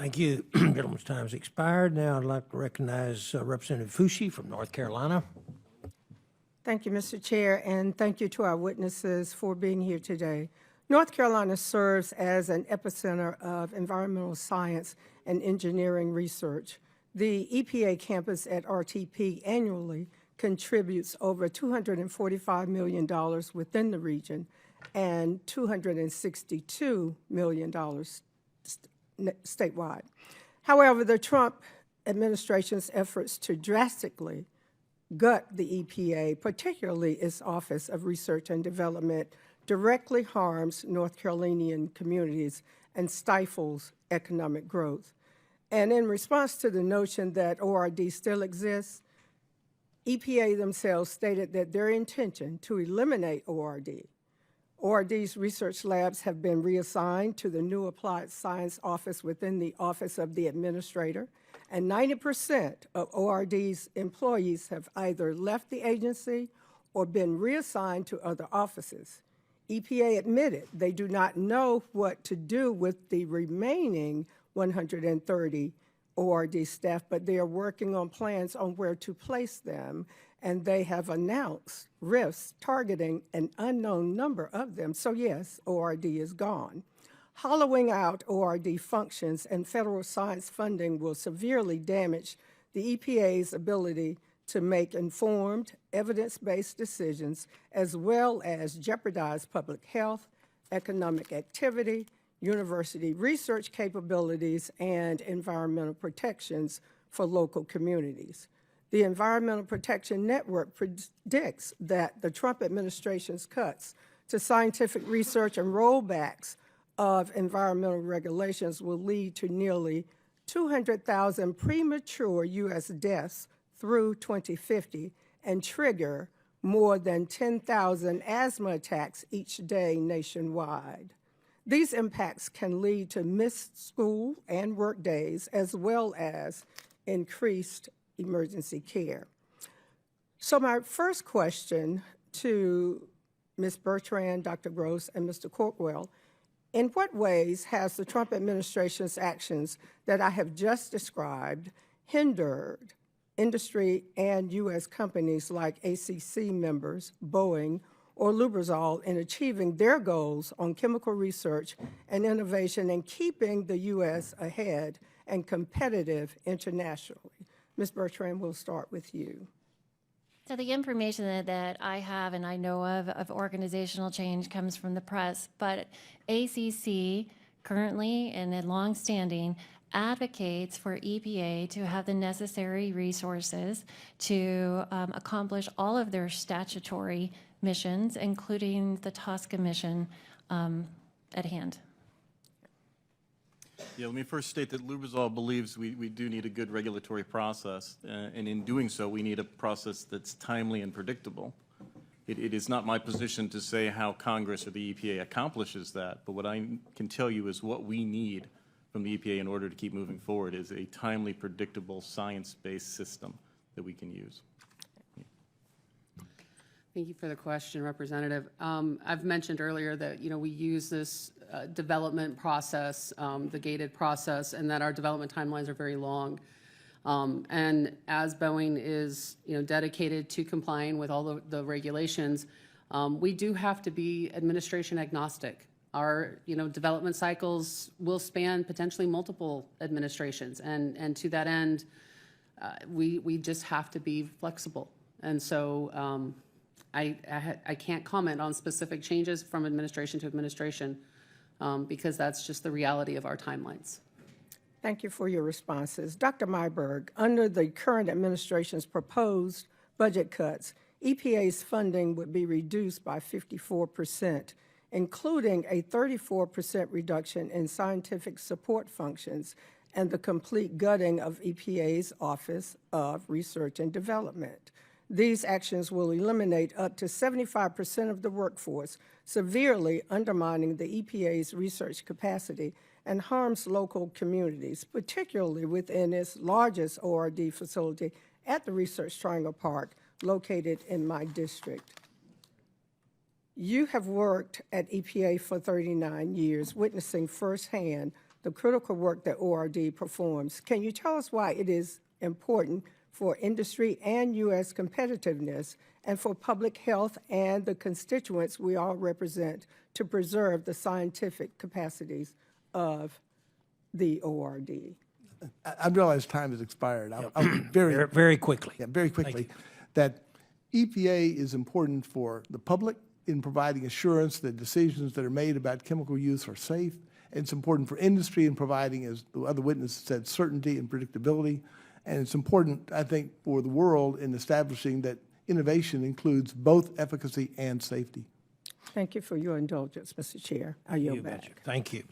Thank you. Gentleman's time has expired. Now I'd like to recognize Representative Foushee from North Carolina. Thank you, Mr. Chair, and thank you to our witnesses for being here today. North Carolina serves as an epicenter of environmental science and engineering research. The EPA campus at RTP annually contributes over $245 million within the region and $262 million statewide. However, the Trump administration's efforts to drastically gut the EPA, particularly its Office of Research and Development, directly harms North Carolinian communities and stifles economic growth. And in response to the notion that ORD still exists, EPA themselves stated that their intention to eliminate ORD. ORD's research labs have been reassigned to the new Applied Science Office within the Office of the Administrator, and 90% of ORD's employees have either left the agency or been reassigned to other offices. EPA admitted they do not know what to do with the remaining 130 ORD staff, but they are working on plans on where to place them, and they have announced risks targeting an unknown number of them. So yes, ORD is gone. Hollowing out ORD functions and federal science funding will severely damage the EPA's ability to make informed, evidence-based decisions, as well as jeopardize public health, economic activity, university research capabilities, and environmental protections for local communities. The Environmental Protection Network predicts that the Trump administration's cuts to scientific research and rollbacks of environmental regulations will lead to nearly 200,000 premature U.S. deaths through 2050 and trigger more than 10,000 asthma attacks each day nationwide. These impacts can lead to missed school and work days, as well as increased emergency care. So my first question to Ms. Bertrand, Dr. Gross, and Mr. Corkwell: in what ways has the Trump administration's actions that I have just described hindered industry and U.S. companies like ACC members, Boeing, or Lubrizol in achieving their goals on chemical research and innovation and keeping the U.S. ahead and competitive internationally? Ms. Bertrand, we'll start with you. So the information that I have and I know of organizational change comes from the press, but ACC currently and in longstanding advocates for EPA to have the necessary resources to accomplish all of their statutory missions, including the TSCA mission at hand. Yeah, let me first state that Lubrizol believes we do need a good regulatory process, and in doing so, we need a process that's timely and predictable. It is not my position to say how Congress or the EPA accomplishes that, but what I can tell you is what we need from the EPA in order to keep moving forward is a timely, predictable, science-based system that we can use. Thank you for the question, Representative. I've mentioned earlier that we use this development process, the gated process, and that our development timelines are very long. And as Boeing is dedicated to complying with all the regulations, we do have to be administration agnostic. Our development cycles will span potentially multiple administrations, and to that end, we just have to be flexible. And so I can't comment on specific changes from administration to administration because that's just the reality of our timelines. Thank you for your responses. Dr. Myberg, under the current administration's proposed budget cuts, EPA's funding would be reduced by 54%, including a 34% reduction in scientific support functions and the complete gutting of EPA's Office of Research and Development. These actions will eliminate up to 75% of the workforce, severely undermining the EPA's research capacity and harms local communities, particularly within its largest ORD facility at the Research Triangle Park, located in my district. You have worked at EPA for 39 years, witnessing firsthand the critical work that ORD performs. Can you tell us why it is important for industry and U.S. competitiveness and for public health and the constituents we all represent to preserve the scientific capacities of the ORD? I realize time has expired. I'll be very, Very quickly. yeah, very quickly, that EPA is important for the public in providing assurance that decisions that are made about chemical use are safe. And it's important for industry in providing, as the other witness said, certainty and predictability. And it's important, I think, for the world in establishing that innovation includes both efficacy and safety. Thank you for your indulgence, Mr. Chair. I yield back. Thank you.